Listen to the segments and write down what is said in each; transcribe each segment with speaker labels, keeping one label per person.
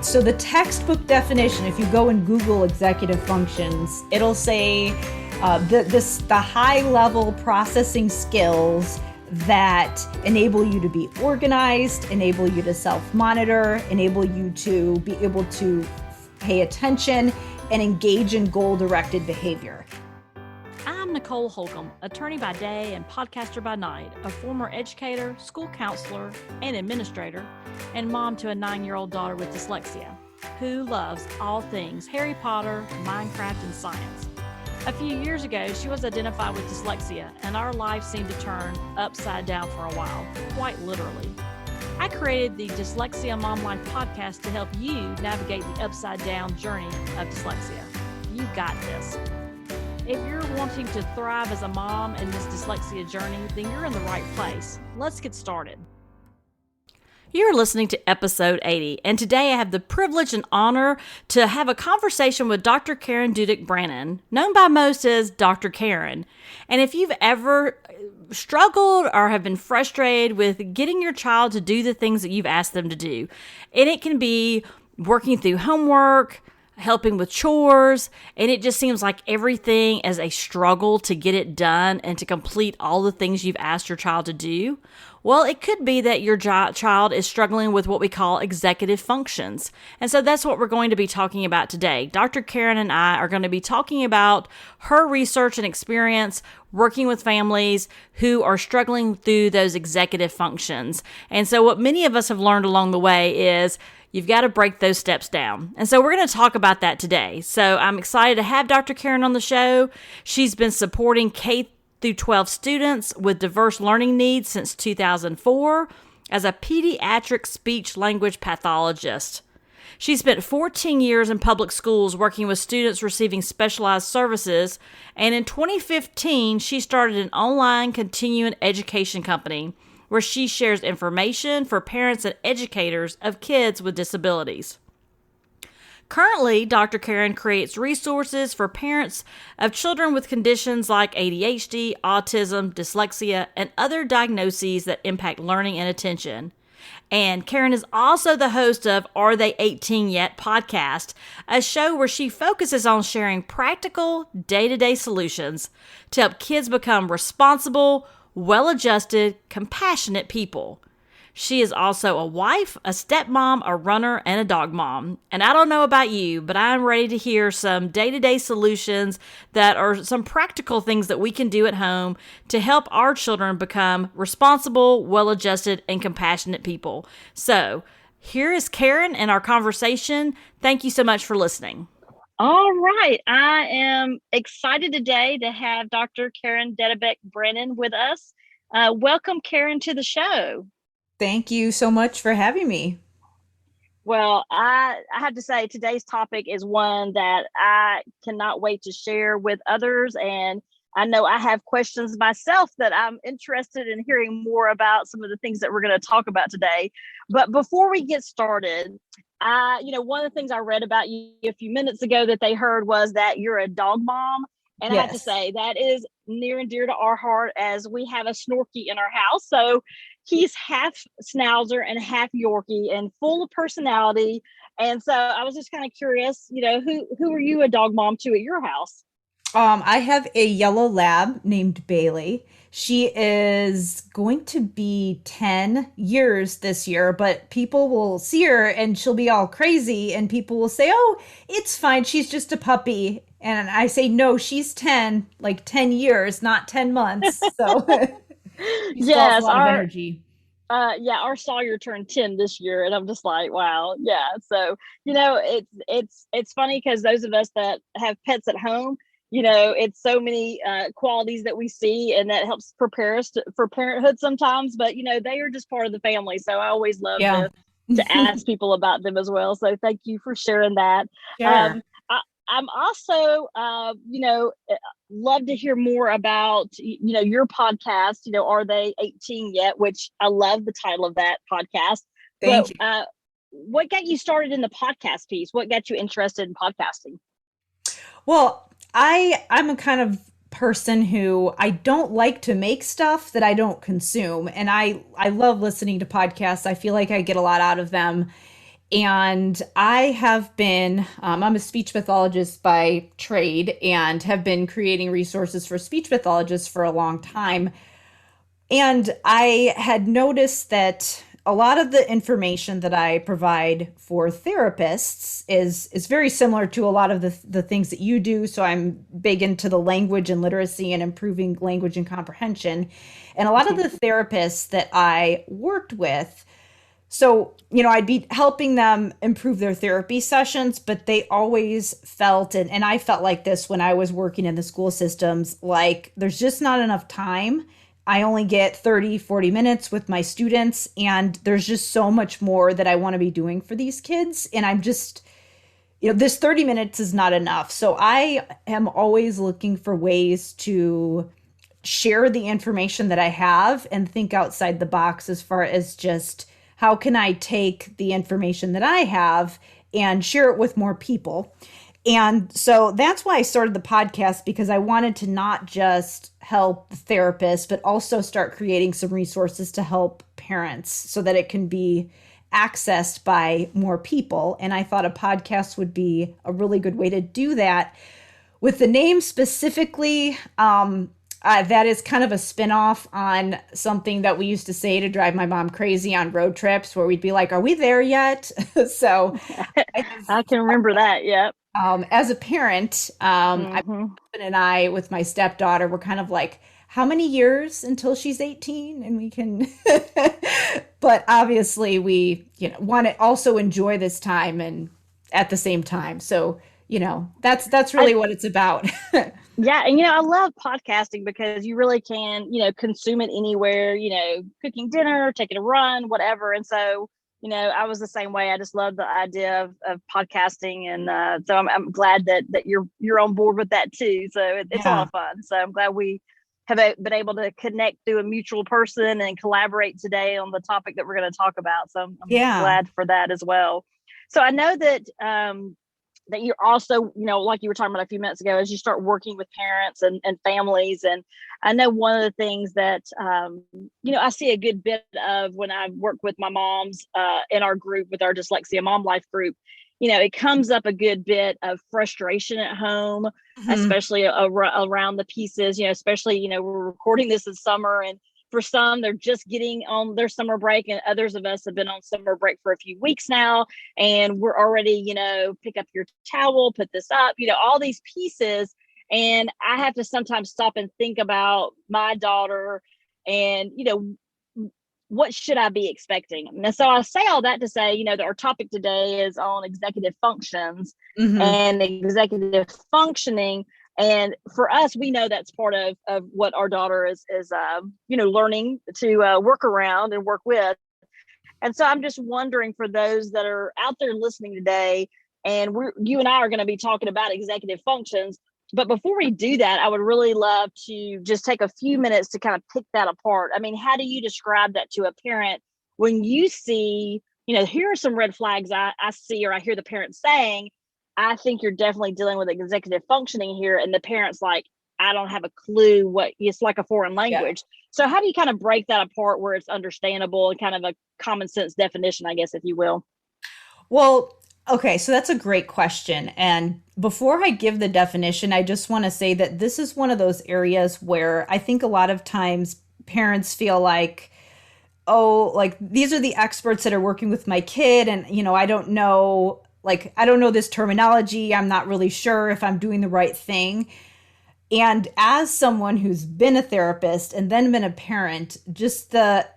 Speaker 1: So the textbook definition, if you go and Google executive functions, it'll say the high-level processing skills that enable you to be organized, enable you to self-monitor, enable you to be able to pay attention and engage in goal-directed behavior.
Speaker 2: I'm Nicole Holcomb, attorney by day and podcaster by night, a former educator, school counselor, and administrator, and mom to a 9-year-old daughter with dyslexia, who loves all things Harry Potter, Minecraft, and science. A few years ago, she was identified with dyslexia, and our life seemed to turn upside down for a while, quite literally. I created the Dyslexia Mom Life podcast to help you navigate the upside down journey of dyslexia. You got this. If you're wanting to thrive as a mom in this dyslexia journey, then you're in the right place. Let's get started. You're listening to episode 80, and today I have the privilege and honor to have a conversation with Dr. Karen Dudek-Brannan, known by most as Dr. Karen. And if you've ever struggled or have been frustrated with getting your child to do the things that you've asked them to do, and it can be working through homework, helping with chores, and it just seems like everything is a struggle to get it done and to complete all the things you've asked your child to do. Well, it could be that your child is struggling with what we call executive functions. And so that's what we're going to be talking about today. Dr. Karen and I are going to be talking about her research and experience working with families who are struggling through those executive functions. And so what many of us have learned along the way is you've got to break those steps down. And so we're going to talk about that today. So I'm excited to have Dr. Karen on the show. She's been supporting K through 12 students with diverse learning needs since 2004 as a pediatric speech language pathologist. She spent 14 years in public schools working with students receiving specialized services, and in 2015, she started an online continuing education company where she shares information for parents and educators of kids with disabilities. Currently, Dr. Karen creates resources for parents of children with conditions like ADHD, autism, dyslexia, and other diagnoses that impact learning and attention. And Karen is also the host of Are They 18 Yet podcast, a show where she focuses on sharing practical, day-to-day solutions to help kids become responsible, well-adjusted, compassionate people. She is also a wife, a stepmom, a runner, and a dog mom. And I don't know about you, but I'm ready to hear some day-to-day solutions that are some practical things that we can do at home to help our children become responsible, well-adjusted, and compassionate people. So here is Karen and our conversation. Thank you so much for listening.
Speaker 3: All right. I am excited today to have Dr. Karen Dudek-Brannan with us. Welcome, Karen, to the show.
Speaker 1: Thank you so much for having me.
Speaker 3: Well, I have to say today's topic is one that I cannot wait to share with others. And I know I have questions myself that I'm interested in hearing more about some of the things that we're going to talk about today. But before we get started, one of the things I read about you a few minutes ago that they heard was that you're a dog mom. And yes. I have to say that is near and dear to our heart as we have a Snorky in our house. So he's half Schnauzer and half Yorkie and full of personality. And so I was just kind of curious, who are you a dog mom to at your house?
Speaker 1: I have a yellow lab named Bailey. She is going to be 10 years this year, but people will see her and she'll be all crazy and people will say, oh, it's fine. She's just a puppy. And I say, no, she's 10 years, not 10 months. So
Speaker 3: yes,
Speaker 1: a lot of energy.
Speaker 3: Our Sawyer turned 10 this year, and I'm just like, wow, yeah. So, it's funny because those of us that have pets at home, it's so many qualities that we see, and that helps prepare us for parenthood sometimes. But they are just part of the family, so I always love to ask people about them as well. So thank you for sharing that.
Speaker 1: Sure.
Speaker 3: I'm also, love to hear more about, your podcast, Are They 18 Yet? Which I love the title of that podcast.
Speaker 1: Thank you.
Speaker 3: What got you started in the podcast piece? What got you interested in podcasting?
Speaker 1: Well, I'm a kind of person who I don't like to make stuff that I don't consume. And I love listening to podcasts. I feel like I get a lot out of them. And I have been, I'm a speech pathologist by trade and have been creating resources for speech pathologists for a long time. And I had noticed that a lot of the information that I provide for therapists is very similar to a lot of the things that you do. So I'm big into the language and literacy and improving language and comprehension. And a lot of the therapists that I worked with, so, I'd be helping them improve their therapy sessions, but they always felt, and I felt like this when I was working in the school systems, like there's just not enough time. I only get 30, 40 minutes with my students, and there's just so much more that I want to be doing for these kids. And I'm just, this 30 minutes is not enough. So I am always looking for ways to share the information that I have and think outside the box as far as just how can I take the information that I have and share it with more people. And so that's why I started the podcast, because I wanted to not just help the therapists, but also start creating some resources to help parents so that it can be accessed by more people. And I thought a podcast would be a really good way to do that. With the name specifically, that is kind of a spinoff on something that we used to say to drive my mom crazy on road trips, where we'd be like, "Are we there yet?" So
Speaker 3: I can remember that. Yep.
Speaker 1: As a parent, my husband and I, with my stepdaughter, were kind of like, how many years until she's 18 and we can, but obviously we, want to also enjoy this time and at the same time. So, that's really what it's about.
Speaker 3: Yeah. And, I love podcasting because you really can, consume it anywhere, cooking dinner, taking a run, whatever. And so, I was the same way. I just love the idea of podcasting. And so I'm glad that you're on board with that too. So it's a lot of fun. So I'm glad we have been able to connect through a mutual person and collaborate today on the topic that we're going to talk about. So I'm glad for that as well. So I know that, that you're also, like you were talking about a few minutes ago, as you start working with parents and families. And I know one of the things that, I see a good bit of when I work with my moms in our group, with our Dyslexia Mom Life group, it comes up a good bit of frustration at home, especially around the pieces, especially, we're recording this in summer, and for some, they're just getting on their summer break, and others of us have been on summer break for a few weeks now, and we're already, pick up your towel, put this up, all these pieces. And I have to sometimes stop and think about my daughter and, what should I be expecting? And so I say all that to say, that our topic today is on executive functions and executive functioning. And for us, we know that's part of what our daughter is learning to work around and work with. And so I'm just wondering, for those that are out there listening today, and you and I are going to be talking about executive functions. But before we do that, I would really love to just take a few minutes to kind of pick that apart. I mean, how do you describe that to a parent when you see, here are some red flags I see, or I hear the parent saying, I think you're definitely dealing with executive functioning here. And the parent's like, I don't have a clue what it's like, a foreign language. Yeah. So how do you kind of break that apart where it's understandable and kind of a common sense definition, I guess, if you will?
Speaker 1: Well, okay, so that's a great question. And before I give the definition, I just want to say that this is one of those areas where I think a lot of times parents feel like, oh, like these are the experts that are working with my kid. And, I don't know, I don't know this terminology. I'm not really sure if I'm doing the right thing. And as someone who's been a therapist and then been a parent, just the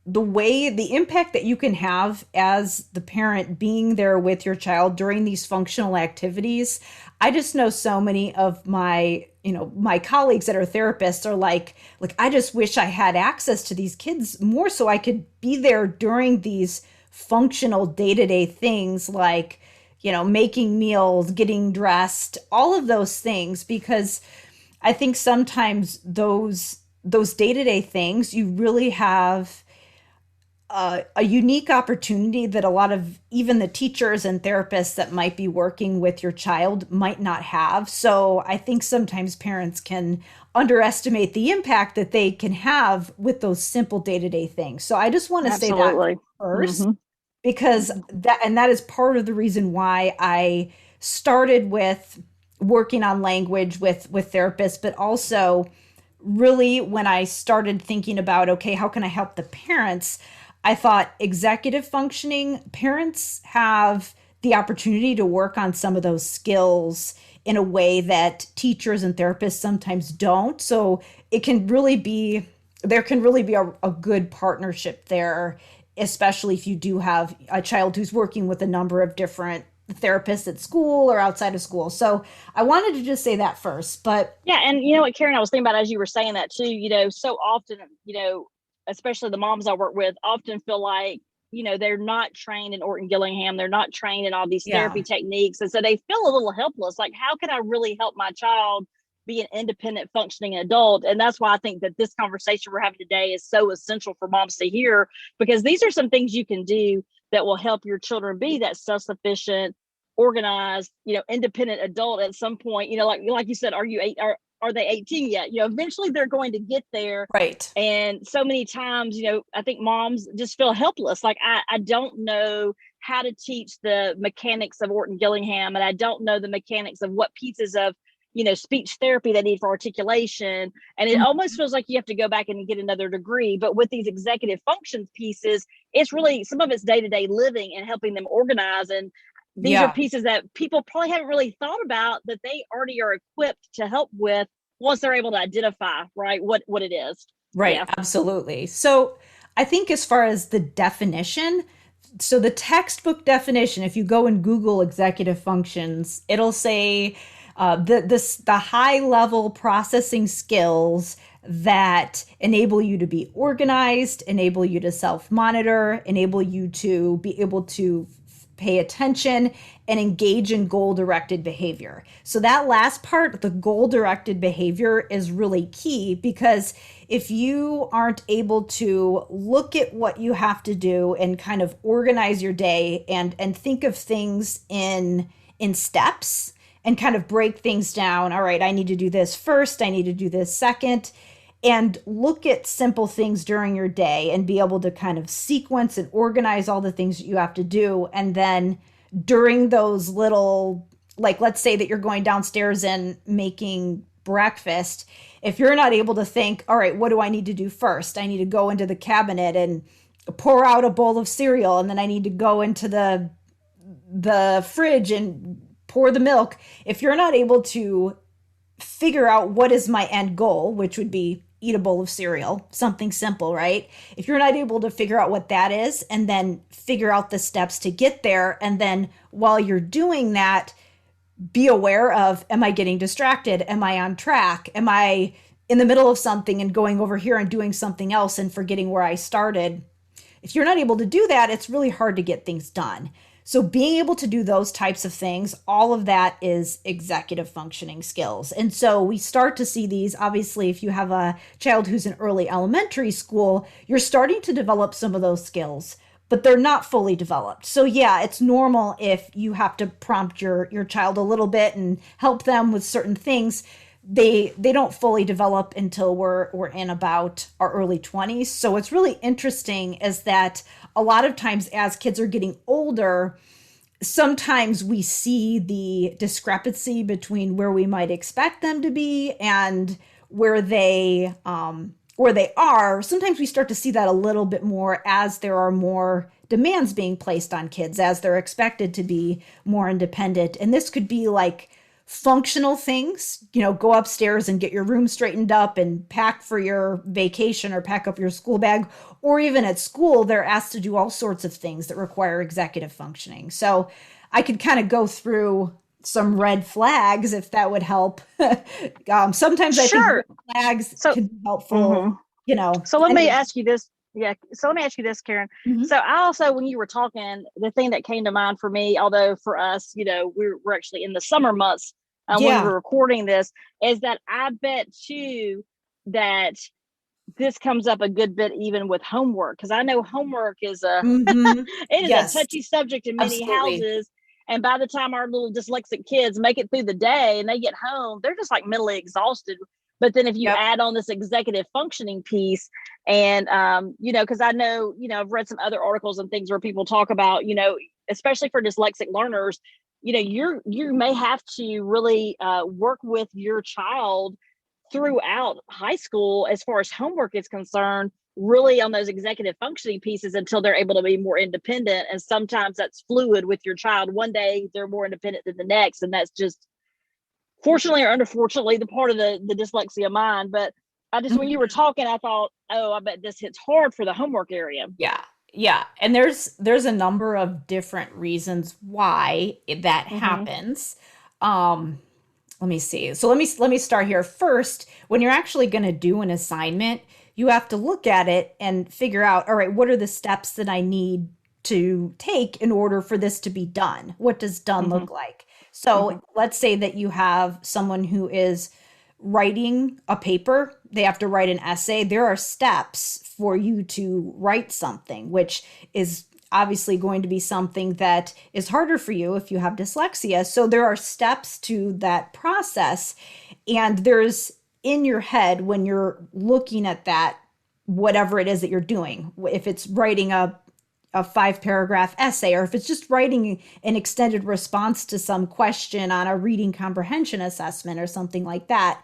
Speaker 1: impact that you can have as the parent being there with your child during these functional activities. I just know so many of my colleagues that are therapists are like, I just wish I had access to these kids more so I could be there during these functional day-to-day things like, making meals, getting dressed, all of those things, because I think sometimes those day-to-day things, you really have a unique opportunity that a lot of even the teachers and therapists that might be working with your child might not have. So I think sometimes parents can underestimate the impact that they can have with those simple day-to-day things. So I just want to say that first. because that is part of the reason why I started with working on language with therapists, but also really when I started thinking about, okay, how can I help the parents? I thought executive functioning parents have the opportunity to work on some of those skills in a way that teachers and therapists sometimes don't. So it can really be, there can really be a good partnership there, especially if you do have a child who's working with a number of different therapists at school or outside of school. So I wanted to just say that first, but
Speaker 3: Yeah. And you know what, Karen, I was thinking about as you were saying that too, so often, especially the moms I work with often feel like, they're not trained in Orton Gillingham. They're not trained in all these
Speaker 1: yeah,
Speaker 3: therapy techniques. And so they feel a little helpless. Like, how can I really help my child be an independent, functioning adult? And that's why I think that this conversation we're having today is so essential for moms to hear, because these are some things you can do that will help your children be that self-sufficient, organized, independent adult at some point. Like you said, are they 18 yet? Eventually they're going to get there.
Speaker 1: right.
Speaker 3: And so many times, I think moms just feel helpless. Like, I don't know how to teach the mechanics of Orton Gillingham, and I don't know the mechanics of what pieces of, speech therapy they need for articulation. And it almost feels like you have to go back and get another degree. But with these executive functions pieces, it's really, some of it's day-to-day living and helping them organize. And these are
Speaker 1: Yeah,
Speaker 3: pieces that people probably haven't really thought about that they already are equipped to help with once they're able to identify, right, what it is.
Speaker 1: right.
Speaker 3: Yeah.
Speaker 1: Absolutely. So I think as far as the definition, so the textbook definition, if you go and Google executive functions, it'll say the high level processing skills that enable you to be organized, enable you to self monitor, enable you to be able to pay attention and engage in goal directed behavior. So that last part, the goal directed behavior, is really key, because if you aren't able to look at what you have to do and kind of organize your day and think of things in steps and kind of break things down, all right, I need to do this first, I need to do this second, and look at simple things during your day and be able to kind of sequence and organize all the things that you have to do. And then during those little, like, let's say that you're going downstairs and making breakfast. If you're not able to think, all right, what do I need to do first? I need to go into the cabinet and pour out a bowl of cereal, and then I need to go into the fridge and pour the milk. If you're not able to figure out what is my end goal, which would be eat a bowl of cereal, something simple, right? If you're not able to figure out what that is and then figure out the steps to get there, and then while you're doing that, be aware of, am I getting distracted? Am I on track? Am I in the middle of something and going over here and doing something else and forgetting where I started? If you're not able to do that, it's really hard to get things done. So being able to do those types of things, all of that is executive functioning skills. And so we start to see these, obviously, if you have a child who's in early elementary school, you're starting to develop some of those skills, but they're not fully developed. So yeah, it's normal if you have to prompt your child a little bit and help them with certain things. They don't fully develop until we're in about our early 20s. So what's really interesting is that a lot of times as kids are getting older, sometimes we see the discrepancy between where we might expect them to be and where they are. Sometimes we start to see that a little bit more as there are more demands being placed on kids, as they're expected to be more independent. And this could be like functional things, go upstairs and get your room straightened up and pack for your vacation or pack up your school bag. Or even at school, they're asked to do all sorts of things that require executive functioning. So I could kind of go through some red flags if that would help. Sometimes I think
Speaker 3: Sure.
Speaker 1: red flags
Speaker 3: So,
Speaker 1: can be helpful,
Speaker 3: mhm.
Speaker 1: you know.
Speaker 3: So let me
Speaker 1: Anyway.
Speaker 3: ask you this. Yeah. So let me ask you this, Karen.
Speaker 1: Mhm.
Speaker 3: So I also, when you were talking, the thing that came to mind for me, although for us, we're actually in the summer months when
Speaker 1: Yeah.
Speaker 3: we're recording this, is that I bet too that this comes up a good bit even with homework, because I know homework is
Speaker 1: Hmm.
Speaker 3: it is a
Speaker 1: Yes,
Speaker 3: touchy subject in many
Speaker 1: absolutely.
Speaker 3: houses. And by the time our little dyslexic kids make it through the day and they get home, they're just like mentally exhausted. But then if you
Speaker 1: Yep.
Speaker 3: add on this executive functioning piece, and because I know, I've read some other articles and things where people talk about, especially for dyslexic learners, you may have to really work with your child throughout high school as far as homework is concerned, really on those executive functioning pieces until they're able to be more independent. And sometimes that's fluid with your child. One day they're more independent than the next, and that's just fortunately or unfortunately the part of the dyslexia mind. But I just, when you were talking, I thought, oh, I bet this hits hard for the homework area.
Speaker 1: Yeah. Yeah. And there's a number of different reasons why that happens. Let me see. So let me start here. First, when you're actually going to do an assignment, you have to look at it and figure out, all right, what are the steps that I need to take in order for this to be done? What does done look like? So let's say that you have someone who is writing a paper, they have to write an essay. There are steps for you to write something, which is obviously going to be something that is harder for you if you have dyslexia. So there are steps to that process. And there's in your head when you're looking at that, whatever it is that you're doing, if it's writing a 5-paragraph essay, or if it's just writing an extended response to some question on a reading comprehension assessment or something like that,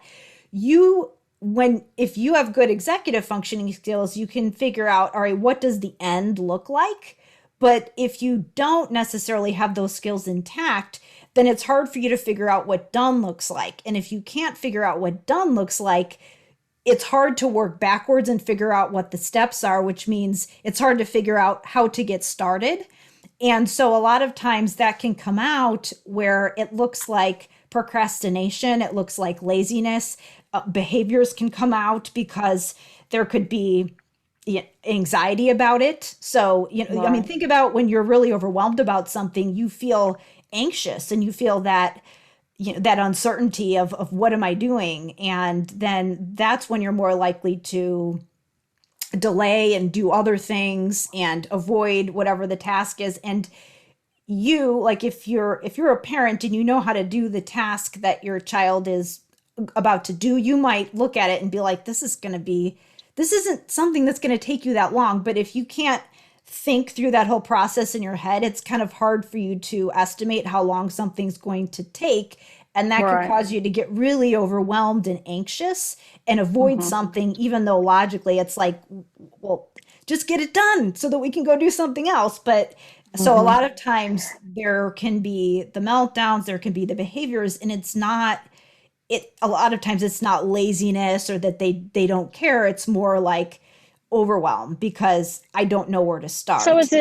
Speaker 1: if you have good executive functioning skills, you can figure out, all right, what does the end look like? But if you don't necessarily have those skills intact, then it's hard for you to figure out what done looks like. And if you can't figure out what done looks like, it's hard to work backwards and figure out what the steps are, which means it's hard to figure out how to get started. And so a lot of times that can come out where it looks like procrastination, it looks like laziness. Behaviors can come out because there could be anxiety about it. So,
Speaker 3: Right.
Speaker 1: I mean, think about when you're really overwhelmed about something, you feel anxious and you feel that that uncertainty of what am I doing? And then that's when you're more likely to delay and do other things and avoid whatever the task is. And like if you're a parent and you know how to do the task that your child is about to do, you might look at it and be like, this isn't something that's going to take you that long. But if you can't think through that whole process in your head, it's kind of hard for you to estimate how long something's going to take. And that
Speaker 3: Right.
Speaker 1: could cause you to get really overwhelmed and anxious and avoid something, even though logically it's like, well, just get it done so that we can go do something else. But so a lot of times there can be the meltdowns, there can be the behaviors, and a lot of times it's not laziness or that they don't care. It's more like overwhelm because I don't know where to start.
Speaker 3: So is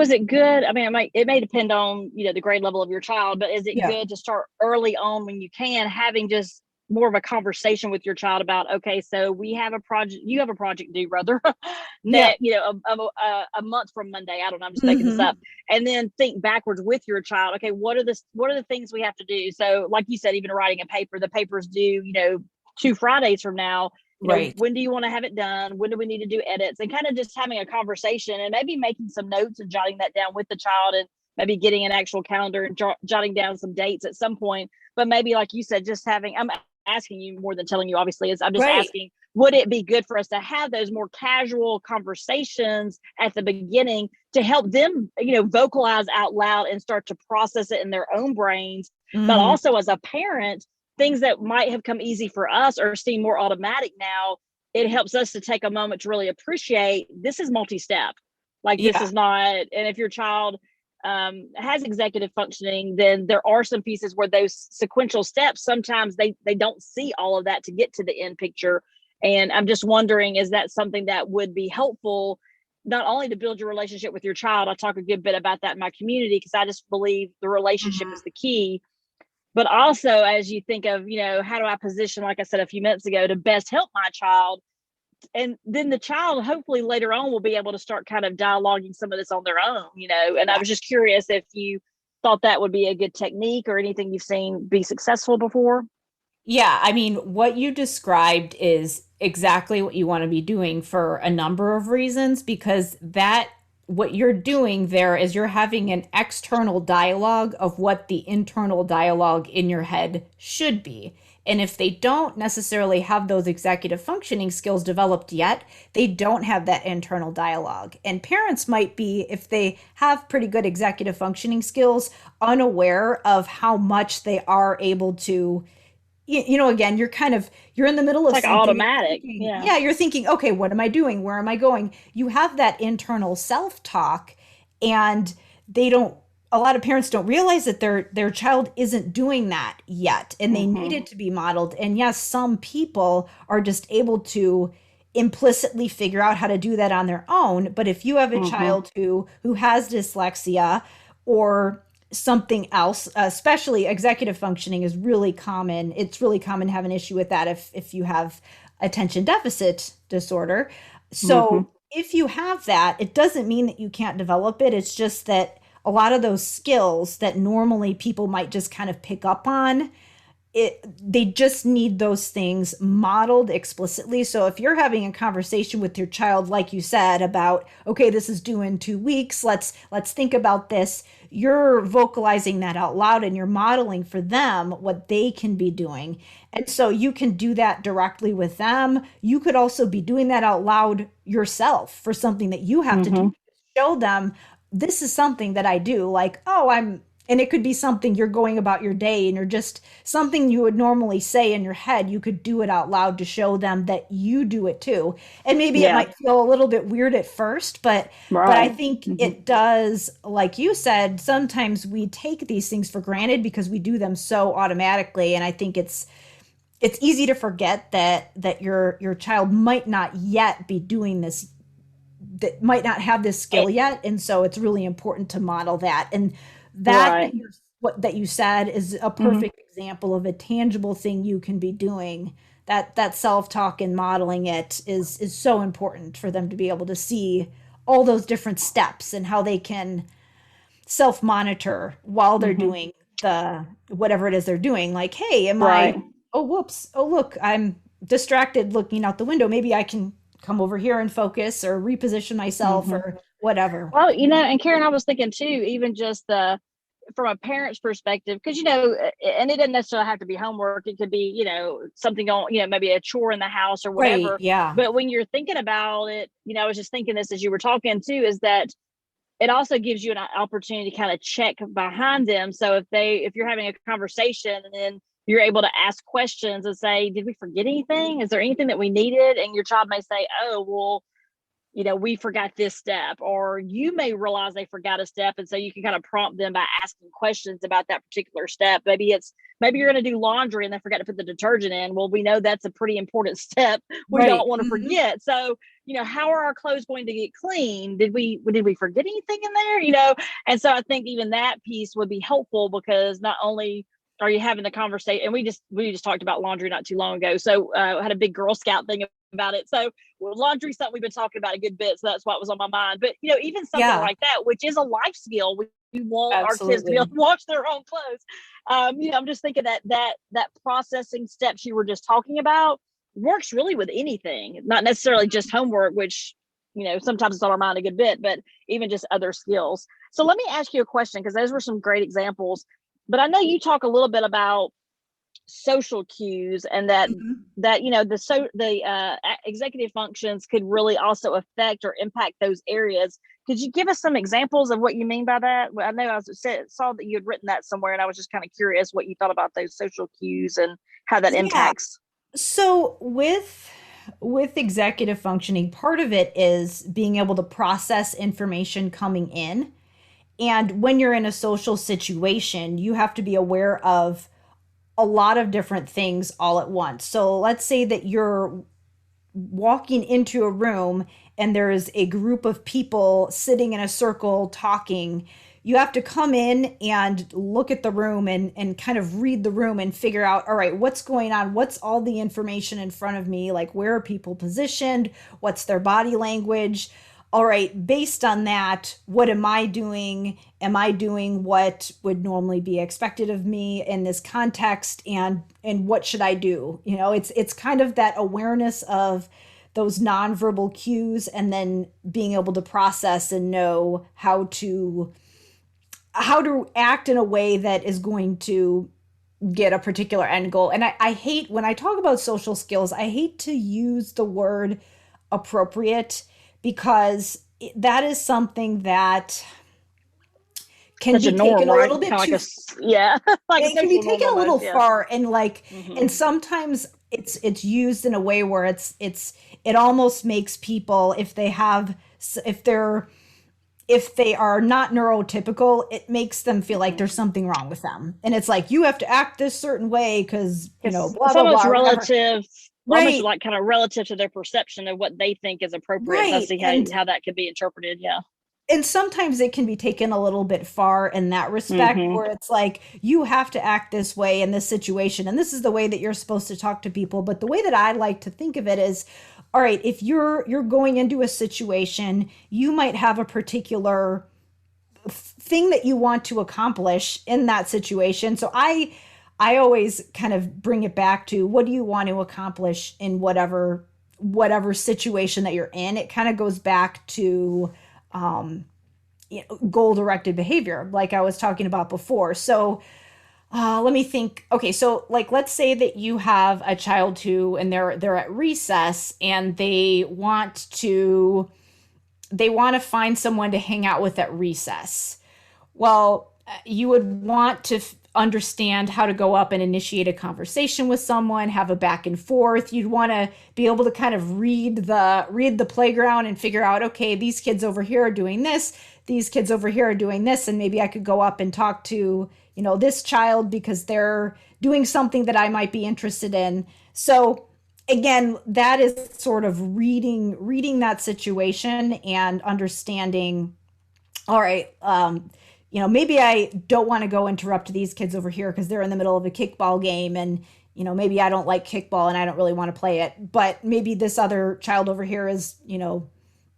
Speaker 3: it good? I mean, it may depend on, the grade level of your child, but is it
Speaker 1: Yeah.
Speaker 3: good to start early on when you can, having just more of a conversation with your child about, okay, so you have a project due, brother,
Speaker 1: Yeah.
Speaker 3: a month from Monday. I don't know, I'm just making this up. And then think backwards with your child. Okay, what are the things we have to do? So like you said, even writing a paper, the paper's due, 2 Fridays from now.
Speaker 1: Right.
Speaker 3: When do you want to have it done? When do we need to do edits? And kind of just having a conversation and maybe making some notes and jotting that down with the child, and maybe getting an actual calendar and jotting down some dates at some point. But maybe, like you said, I'm asking you more than telling you, obviously, I'm just
Speaker 1: Right.
Speaker 3: asking, would it be good for us to have those more casual conversations at the beginning to help them, vocalize out loud and start to process it in their own brains? But also as a parent, things that might have come easy for us or seem more automatic now, it helps us to take a moment to really appreciate this is multi-step. Like this
Speaker 1: Yeah.
Speaker 3: is not, and if your child has executive functioning, then there are some pieces where those sequential steps, sometimes they don't see all of that to get to the end picture. And I'm just wondering, is that something that would be helpful, not only to build your relationship with your child? I talk a good bit about that in my community because I just believe the relationship is the key. But also, as you think of, how do I position, like I said a few minutes ago, to best help my child? And then the child, hopefully later on, will be able to start kind of dialoguing some of this on their own, And I was just curious if you thought that would be a good technique or anything you've seen be successful before.
Speaker 1: Yeah, I mean, what you described is exactly what you want to be doing for a number of reasons, because what you're doing there is you're having an external dialogue of what the internal dialogue in your head should be. And if they don't necessarily have those executive functioning skills developed yet, they don't have that internal dialogue. And parents might be, if they have pretty good executive functioning skills, unaware of how much they are able to, again, you're in the middle
Speaker 3: It's
Speaker 1: of
Speaker 3: like
Speaker 1: something.
Speaker 3: automatic. Yeah.
Speaker 1: Yeah, you're thinking, okay, what am I doing? Where am I going? You have that internal self-talk, and they don't, a lot of parents don't realize that their child isn't doing that yet, and they need it to be modeled. And yes, some people are just able to implicitly figure out how to do that on their own. But if you have a child who has dyslexia or something else, especially executive functioning is really common. It's really common to have an issue with that if you have attention deficit disorder. So if you have that, it doesn't mean that you can't develop it. It's just that a lot of those skills that normally people might just kind of pick up on, they just need those things modeled explicitly. So if you're having a conversation with your child, like you said, about, okay, this is due in 2 weeks, let's think about this, you're vocalizing that out loud and you're modeling for them what they can be doing. And so you can do that directly with them. You could also be doing that out loud yourself for something that you have to do. Show them, this is something that I do, like, and it could be something you're going about your day and you're just something you would normally say in your head. You could do it out loud to show them that you do it too. And maybe it might feel a little bit weird at first, but I think it does, like you said, sometimes we take these things for granted because we do them so automatically. And I think it's easy to forget that your child might not yet be doing this, that might not have this skill yet. And so it's really important to model that. And that what that you said is a perfect example of a tangible thing you can be doing. That self-talk and modeling it is so important for them to be able to see all those different steps and how they can self-monitor while they're doing the whatever it is they're doing. Like, hey, oh, whoops, oh, look, I'm distracted looking out the window. Maybe I can come over here and focus or reposition myself or whatever.
Speaker 3: Well, and Karen, I was thinking too, even just from a parent's perspective, because, and it doesn't necessarily have to be homework. It could be, something on, maybe a chore in the house or whatever.
Speaker 1: Right, yeah.
Speaker 3: But when you're thinking about it, I was just thinking this as you were talking too, is that it also gives you an opportunity to kind of check behind them. So if you're having a conversation and then you're able to ask questions and say, did we forget anything? Is there anything that we needed? And your child may say, oh, well, we forgot this step, or you may realize they forgot a step. And so you can kind of prompt them by asking questions about that particular step. Maybe you're going to do laundry and they forgot to put the detergent in. Well, we know that's a pretty important step. We don't want to forget. So, how are our clothes going to get clean? Did we forget anything in there? And so I think even that piece would be helpful, because not only are you having the conversation, and we just talked about laundry not too long ago. So I had a big Girl Scout thing about it. So laundry is something we've been talking about a good bit. So that's what was on my mind. But, even something like that, which is a life skill, we want our kids to be able to wash their own clothes. I'm just thinking that processing steps you were just talking about works really with anything, not necessarily just homework, which, sometimes it's on our mind a good bit, but even just other skills. So let me ask you a question, because those were some great examples. But I know you talk a little bit about social cues, and that the executive functions could really also affect or impact those areas. Could you give us some examples of what you mean by that? I know I saw that you had written that somewhere, and I was just kind of curious what you thought about those social cues and how that impacts.
Speaker 1: So with executive functioning, part of it is being able to process information coming in. And when you're in a social situation, you have to be aware of a lot of different things all at once. So let's say that you're walking into a room and there's a group of people sitting in a circle talking. You have to come in and look at the room and kind of read the room and figure out, all right, what's going on? What's all the information in front of me? Like, where are people positioned? What's their body language? All right, based on that, what am I doing? Am I doing what would normally be expected of me in this context? And what should I do? It's kind of that awareness of those nonverbal cues, and then being able to process and know how to act in a way that is going to get a particular end goal. And I hate when I talk about social skills, I hate to use the word appropriate because that is something that can
Speaker 3: Such a
Speaker 1: be
Speaker 3: norm,
Speaker 1: taken a
Speaker 3: right?
Speaker 1: little bit
Speaker 3: Kind of like
Speaker 1: too,
Speaker 3: yeah, like a
Speaker 1: it can be
Speaker 3: social
Speaker 1: taken
Speaker 3: norm
Speaker 1: a little
Speaker 3: almost. Yeah.
Speaker 1: far, and like,
Speaker 3: Hmm.
Speaker 1: and sometimes it's used in a way where it almost makes people, if they have, if they're, if they are not neurotypical, it makes them feel like
Speaker 3: Hmm.
Speaker 1: there's something wrong with them. And it's like, you have to act this certain way because, blah,
Speaker 3: It's
Speaker 1: blah,
Speaker 3: almost
Speaker 1: blah, whatever.
Speaker 3: relative, almost
Speaker 1: Right,
Speaker 3: like kind of relative to their perception of what they think is appropriate. So I
Speaker 1: right.
Speaker 3: see how that could be interpreted. Yeah.
Speaker 1: And sometimes it can be taken a little bit far in that respect,
Speaker 3: Hmm.
Speaker 1: where it's like, you have to act this way in this situation and this is the way that you're supposed to talk to people. But the way that I like to think of it is, all right, if you're going into a situation, you might have a particular thing that you want to accomplish in that situation. So I always kind of bring it back to, what do you want to accomplish in whatever situation that you're in. It kind of goes back to goal directed behavior, like I was talking about before. So let me think. Okay, so like, let's say that you have a child who, and they're at recess, and they want to find someone to hang out with at recess. Well, you would want to understand how to go up and initiate a conversation with someone, have a back and forth. You'd want to be able to kind of read the playground and figure out, okay, these kids over here are doing this, these kids over here are doing this, and maybe I could go up and talk to, this child because they're doing something that I might be interested in. So again, that is sort of reading that situation and understanding, all right, maybe I don't want to go interrupt these kids over here because they're in the middle of a kickball game, and maybe I don't like kickball and I don't really want to play it, but maybe this other child over here is,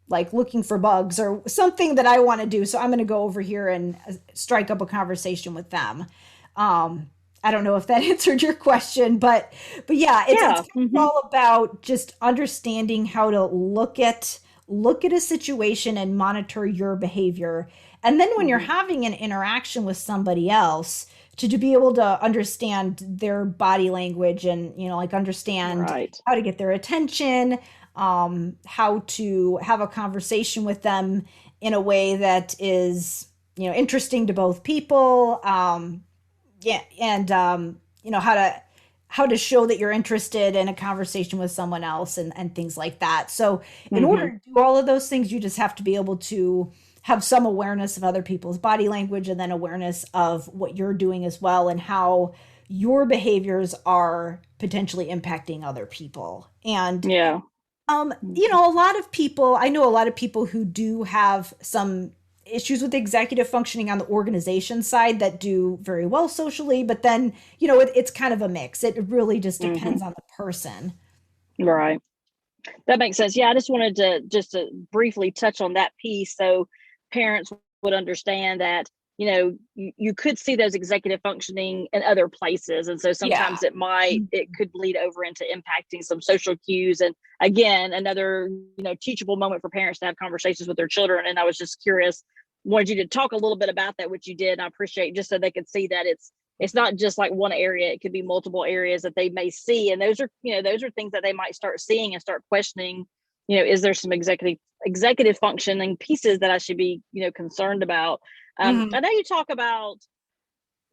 Speaker 1: like looking for bugs or something that I want to do, so I'm going to go over here and strike up a conversation with them. I don't know if that answered your question, but yeah, it's
Speaker 3: Yeah.
Speaker 1: kind of
Speaker 3: Hmm.
Speaker 1: all about just understanding how to look at a situation and monitor your behavior. And then when you're
Speaker 3: Hmm.
Speaker 1: having an interaction with somebody else, to be able to understand their body language and, like, understand
Speaker 3: Right.
Speaker 1: how to get their attention, how to have a conversation with them in a way that is, interesting to both people. Yeah, and how to show that you're interested in a conversation with someone else, and things like that. So in
Speaker 3: Hmm.
Speaker 1: order to do all of those things, you just have to be able to have some awareness of other people's body language, and then awareness of what you're doing as well, and how your behaviors are potentially impacting other people. And
Speaker 3: Yeah.
Speaker 1: a lot of people, I know a lot of people who do have some issues with executive functioning on the organization side that do very well socially, but then, it's kind of a mix. It really just
Speaker 3: Hmm.
Speaker 1: depends on the person.
Speaker 3: Right. That makes sense. Yeah, I just wanted to briefly touch on that piece so parents would understand that, you could see those executive functioning in other places. And so
Speaker 1: Yeah.
Speaker 3: sometimes it could bleed over into impacting some social cues. And again, another, teachable moment for parents to have conversations with their children. And I was just curious, wanted you to talk a little bit about that, which you did. And I appreciate, just so they could see that it's not just like one area, it could be multiple areas that they may see, and those are things that they might start seeing and start questioning. Is there some executive functioning pieces that I should be concerned about?
Speaker 1: Mhm.
Speaker 3: I know you talk about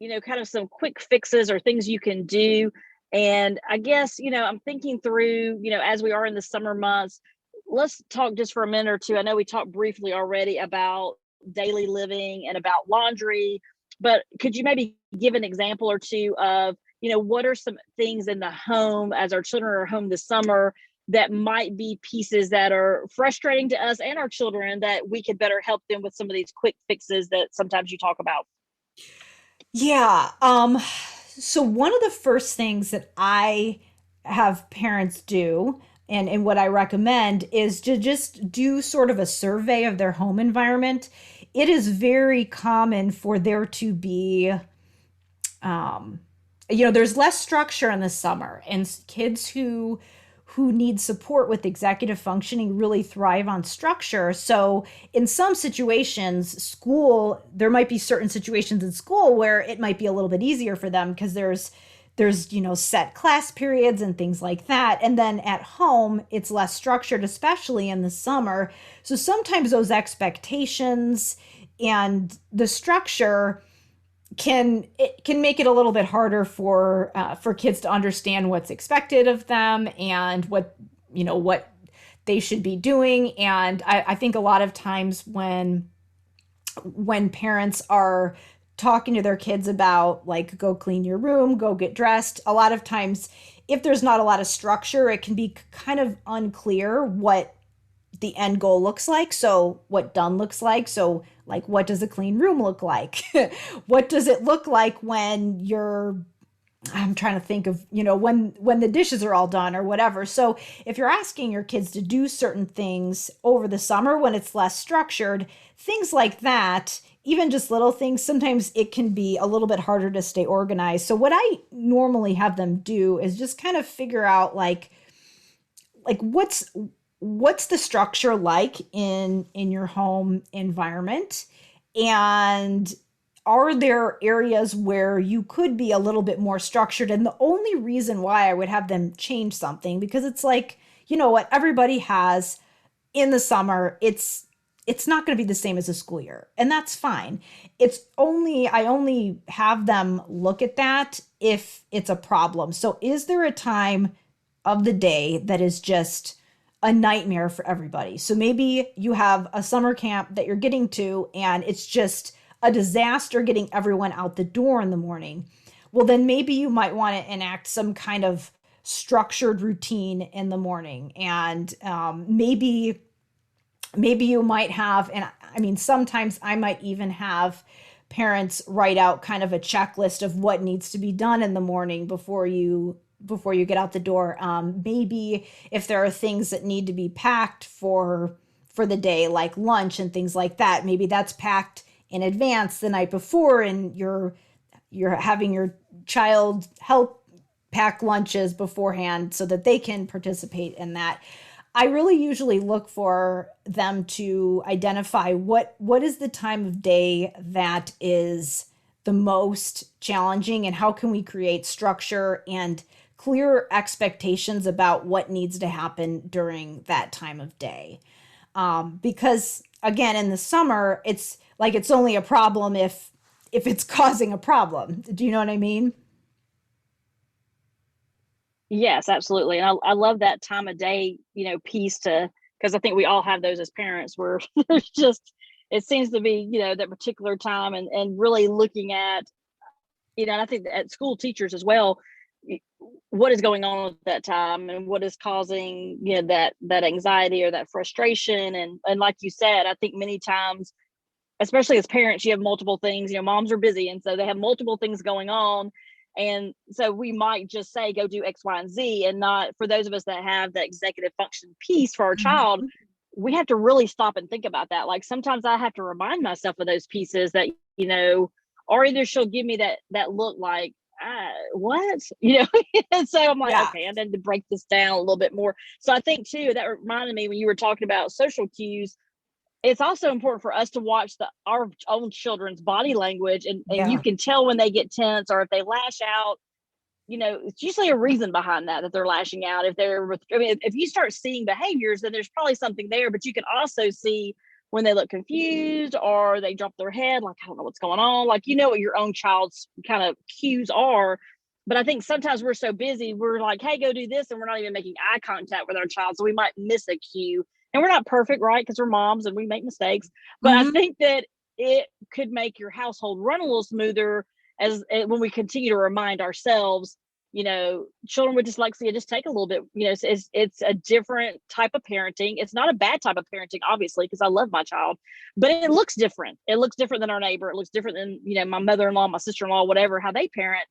Speaker 3: kind of some quick fixes or things you can do, and I guess I'm thinking through, as we are in the summer months, let's talk just for a minute or two. I know we talked briefly already about daily living and about laundry, but could you maybe give an example or two of, what are some things in the home as our children are home this summer that might be pieces that are frustrating to us and our children that we could better help them with some of these quick fixes that sometimes you talk about?
Speaker 1: Yeah. So one of the first things that I have parents do, and what I recommend, is to just do sort of a survey of their home environment. It is very common for there to be, there's less structure in the summer, and kids who need support with executive functioning really thrive on structure. So in some situations, there might be certain situations in school where it might be a little bit easier for them because there's set class periods and things like that. And then at home, it's less structured, especially in the summer. So sometimes those expectations and the structure can make it a little bit harder for kids to understand what's expected of them and what they should be doing. And I think a lot of times when parents are talking to their kids about, like, go clean your room, go get dressed, a lot of times if there's not a lot of structure, it can be kind of unclear what the end goal looks like. So what done looks like. So, like, what does a clean room look like? What does it look like when I'm trying to think of, when the dishes are all done or whatever. So if you're asking your kids to do certain things over the summer when it's less structured, things like that, even just little things, sometimes it can be a little bit harder to stay organized. So what I normally have them do is just kind of figure out like what's the structure like in your home environment, and are there areas where you could be a little bit more structured? And the only reason why I would have them change something, because it's like, what everybody has in the summer, it's not going to be the same as a school year, and that's fine. I only have them look at that if it's a problem. So is there a time of the day that is just a nightmare for everybody? So maybe you have a summer camp that you're getting to and it's just a disaster getting everyone out the door in the morning. Well, then maybe you might want to enact some kind of structured routine in the morning. And maybe you might have, and I mean, sometimes I might even have parents write out kind of a checklist of what needs to be done in the morning before you get out the door. Maybe if there are things that need to be packed for the day, like lunch and things like that, maybe that's packed in advance the night before, and you're having your child help pack lunches beforehand so that they can participate in that. I really usually look for them to identify what is the time of day that is the most challenging, and how can we create structure and clear expectations about what needs to happen during that time of day. Because again, in the summer, it's like it's only a problem if it's causing a problem. Do you know what I mean?
Speaker 3: Yes, absolutely. And I love that time of day, piece because I think we all have those as parents where there's just, it seems to be, that particular time and really looking at, and I think at school teachers as well, what is going on at that time and what is causing, that anxiety or that frustration. And like you said, I think many times, especially as parents, you have multiple things, moms are busy. And so they have multiple things going on. And so we might just say, go do X, Y, and Z. And not for those of us that have the executive function piece for our child, we have to really stop and think about that. Like sometimes I have to remind myself of those pieces that, or either she'll give me that look like, what, and so I'm like,
Speaker 1: Yeah.
Speaker 3: okay, I need to break this down a little bit more. So I think too, that reminded me when you were talking about social cues, it's also important for us to watch our own children's body language, and you can tell when they get tense or if they lash out. It's usually a reason behind that they're lashing out. If you start seeing behaviors, then there's probably something there. But you can also see when they look confused or they drop their head, like, I don't know what's going on. Like, what your own child's kind of cues are. But I think sometimes we're so busy, we're like, hey, go do this, and we're not even making eye contact with our child, so we might miss a cue. And we're not perfect, right? Because we're moms and we make mistakes. But I think that it could make your household run a little smoother when we continue to remind ourselves, children with dyslexia just take a little bit, it's a different type of parenting. It's not a bad type of parenting, obviously, because I love my child, but it looks different. It looks different than our neighbor. It looks different than, my mother-in-law, my sister-in-law, whatever, how they parent.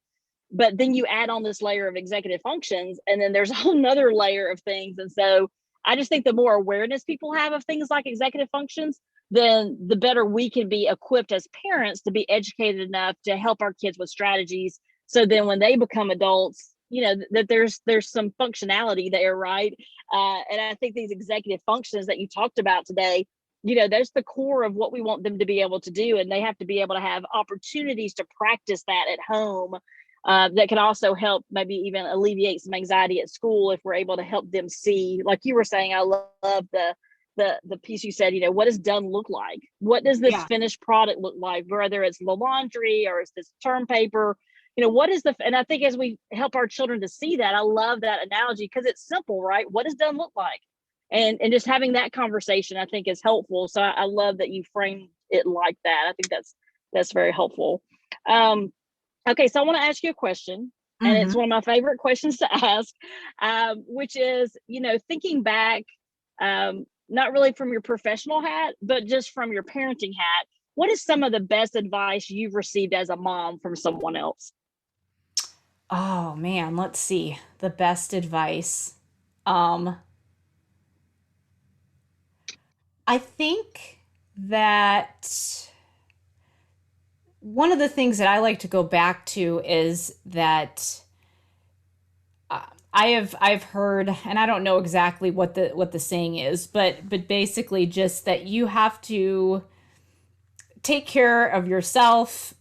Speaker 3: But then you add on this layer of executive functions, and then there's a whole nother layer of things. And so I just think the more awareness people have of things like executive functions, then the better we can be equipped as parents to be educated enough to help our kids with strategies. So then when they become adults, that there's some functionality there, right? And I think these executive functions that you talked about today, that's the core of what we want them to be able to do. And they have to be able to have opportunities to practice that at home. That can also help maybe even alleviate some anxiety at school if we're able to help them see, like you were saying. I love the piece you said, what does done look like? What does this
Speaker 1: Yeah.
Speaker 3: finished product look like? Whether it's the laundry or it's this term paper, what is and I think as we help our children to see that, I love that analogy because it's simple, right? What does done look like? And just having that conversation, I think, is helpful. So I love that you framed it like that. I think that's very helpful. Okay, so I want to ask you a question, and it's one of my favorite questions to ask, which is, thinking back, not really from your professional hat, but just from your parenting hat, what is some of the best advice you've received as a mom from someone else?
Speaker 1: Oh man, let's see. The best advice. Um, I think that one of the things that I like to go back to is that I've heard, and I don't know exactly what the saying is, but basically just that you have to take care of yourself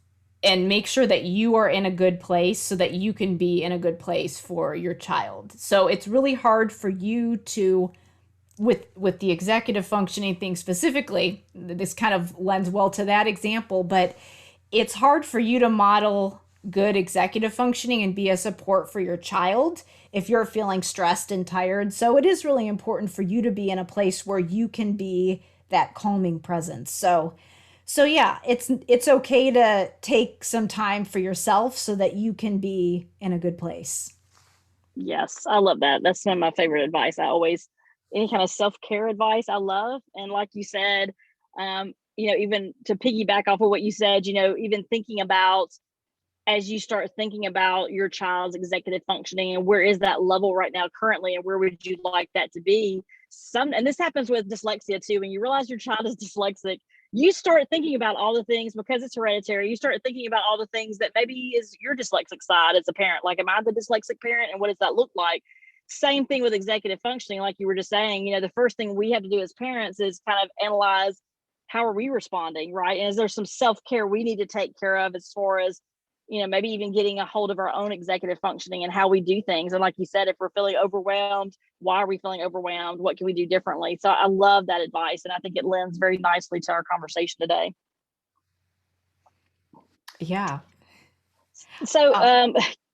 Speaker 1: and make sure that you are in a good place so that you can be in a good place for your child. So it's really hard for you to, with the executive functioning thing specifically, this kind of lends well to that example, but it's hard for you to model good executive functioning and be a support for your child if you're feeling stressed and tired. So it is really important for you to be in a place where you can be that calming presence. So yeah, it's okay to take some time for yourself so that you can be in a good place.
Speaker 3: Yes, I love that. That's some of my favorite advice. Any kind of self-care advice I love. And like you said, even to piggyback off of what you said, even thinking about, as you start thinking about your child's executive functioning and where is that level right now currently and where would you like that to be, and this happens with dyslexia too. When you realize your child is dyslexic, you start thinking about all the things, because it's hereditary, you start thinking about all the things that maybe is your dyslexic side as a parent. Like, am I the dyslexic parent, and what does that look like? Same thing with executive functioning. Like you were just saying, the first thing we have to do as parents is kind of analyze, how are we responding, right? And is there some self-care we need to take care of as far as, maybe even getting a hold of our own executive functioning and how we do things. And like you said, if we're feeling overwhelmed, why are we feeling overwhelmed? What can we do differently? So I love that advice. And I think it lends very nicely to our conversation today.
Speaker 1: Yeah.
Speaker 3: So,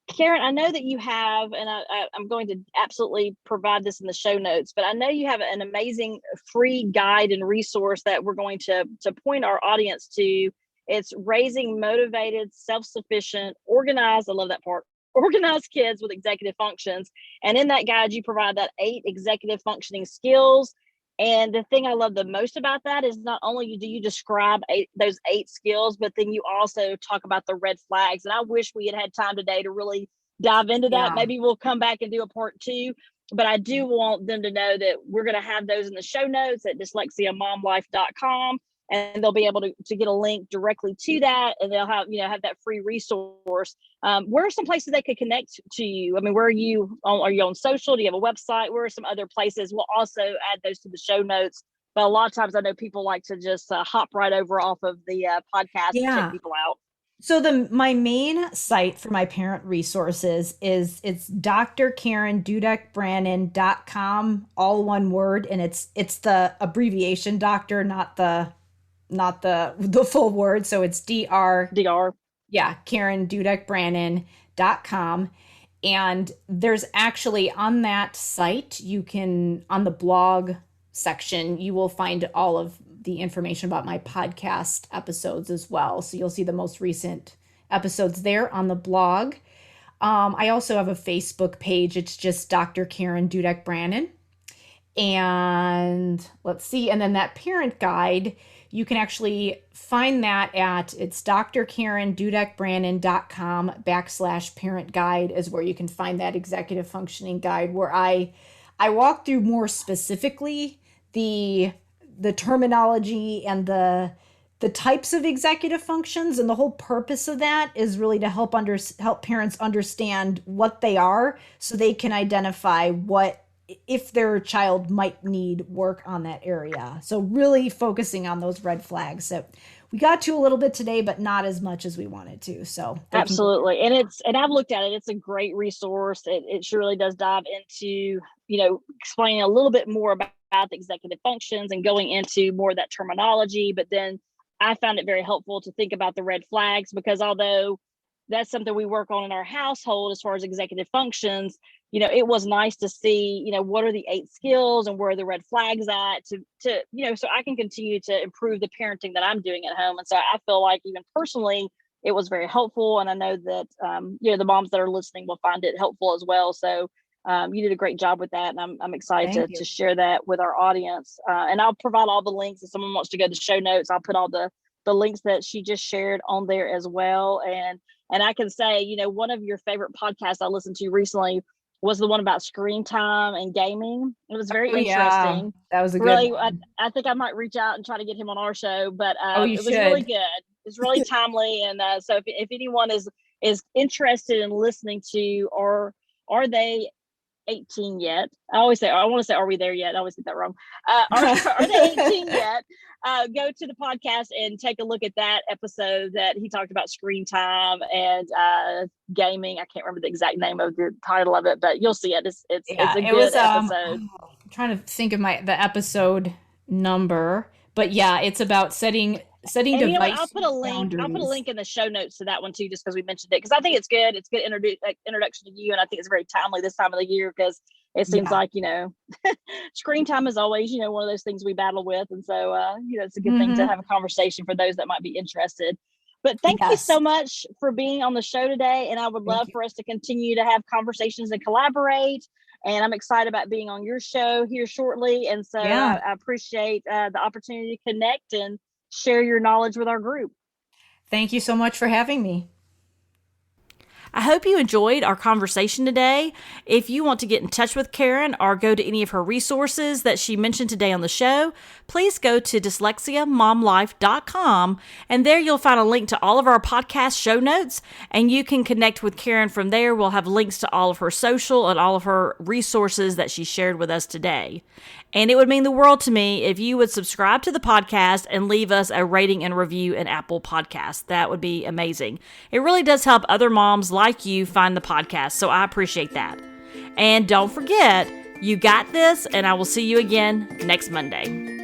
Speaker 3: Karen, I know that you have, and I'm going to absolutely provide this in the show notes, but I know you have an amazing free guide and resource that we're going to point our audience to. It's Raising Motivated, Self-Sufficient, Organized, I love that part, Organized Kids with Executive Functions. And in that guide, you provide that 8 executive functioning skills. And the thing I love the most about that is not only do you describe those 8 skills, but then you also talk about the red flags. And I wish we had time today to really dive into that.
Speaker 1: Yeah.
Speaker 3: Maybe we'll come back and do a part 2. But I do want them to know that we're going to have those in the show notes at dyslexiamomlife.com. And they'll be able to get a link directly to that, and they'll have that free resource. Where are some places they could connect to you? I mean, where are you on? Are you on social? Do you have a website? Where are some other places? We'll also add those to the show notes. But a lot of times I know people like to just hop right over off of the podcast and check
Speaker 1: Yeah.
Speaker 3: people out.
Speaker 1: So my main site for my parent resources it's drkarendudek-brannan.com, all one word, and it's the abbreviation doctor, not the full word. So it's
Speaker 3: DR.
Speaker 1: Yeah, karendudek-brannan.com. And there's actually on that site, on the blog section, you will find all of the information about my podcast episodes as well. So you'll see the most recent episodes there on the blog. I also have a Facebook page. It's just Dr. Karen Dudek-Brannan. And let's see. And then that parent guide, you can actually find that it's drkarendudek-brannan.com/parent guide is where you can find that executive functioning guide, where I walk through more specifically the terminology and the the types of executive functions, and the whole purpose of that is really to help parents understand what they are, so they can identify what if their child might need work on that area. So really focusing on those red flags that we got to a little bit today, but not as much as we wanted to. So
Speaker 3: absolutely. And I've looked at it. It's a great resource. It sure really does dive into, explaining a little bit more about the executive functions and going into more of that terminology. But then I found it very helpful to think about the red flags, because although that's something we work on in our household as far as executive functions, it was nice to see, what are the 8 skills and where are the red flags at to, so I can continue to improve the parenting that I'm doing at home. And so I feel like even personally, it was very helpful. And I know that, the moms that are listening will find it helpful as well. So you did a great job with that. And I'm excited to share that with our audience. And I'll provide all the links. If someone wants to go to show notes, I'll put all the links that she just shared on there as well. And I can say, one of your favorite podcasts I listened to recently was the one about screen time and gaming. It was very interesting.
Speaker 1: Yeah. That was a
Speaker 3: really,
Speaker 1: good one.
Speaker 3: I think I might reach out and try to get him on our show, but
Speaker 1: you
Speaker 3: it was
Speaker 1: should.
Speaker 3: really good. It's really timely. And so if anyone is interested in listening to, or are they 18 yet? I want to say, are we there yet? I always get that wrong. Are they 18 yet? Go to the podcast and take a look at that episode that he talked about screen time and gaming. I can't remember the exact name of the title of it, but you'll see it. It's a good episode.
Speaker 1: I'm trying to think of the episode number, but yeah, it's about setting device
Speaker 3: I'll put a link.
Speaker 1: boundaries.
Speaker 3: I'll put a link in the show notes to that one too, just because we mentioned it. Because I think it's good. It's good introduction to you, and I think it's very timely this time of the year, because it seems like screen time is always one of those things we battle with, and so it's a good thing to have a conversation for those that might be interested. But thank you so much for being on the show today, and I would love for us to continue to have conversations and collaborate. And I'm excited about being on your show here shortly, and so I appreciate the opportunity to connect and share your knowledge with our group.
Speaker 1: Thank you so much for having me.
Speaker 2: I hope you enjoyed our conversation today. If you want to get in touch with Karen or go to any of her resources that she mentioned today on the show, please go to dyslexiamomlife.com, and there you'll find a link to all of our podcast show notes, and you can connect with Karen from there. We'll have links to all of her social and all of her resources that she shared with us today. And it would mean the world to me if you would subscribe to the podcast and leave us a rating and review in Apple Podcasts. That would be amazing. It really does help other moms like you find the podcast, so I appreciate that. And don't forget, you got this, and I will see you again next Monday.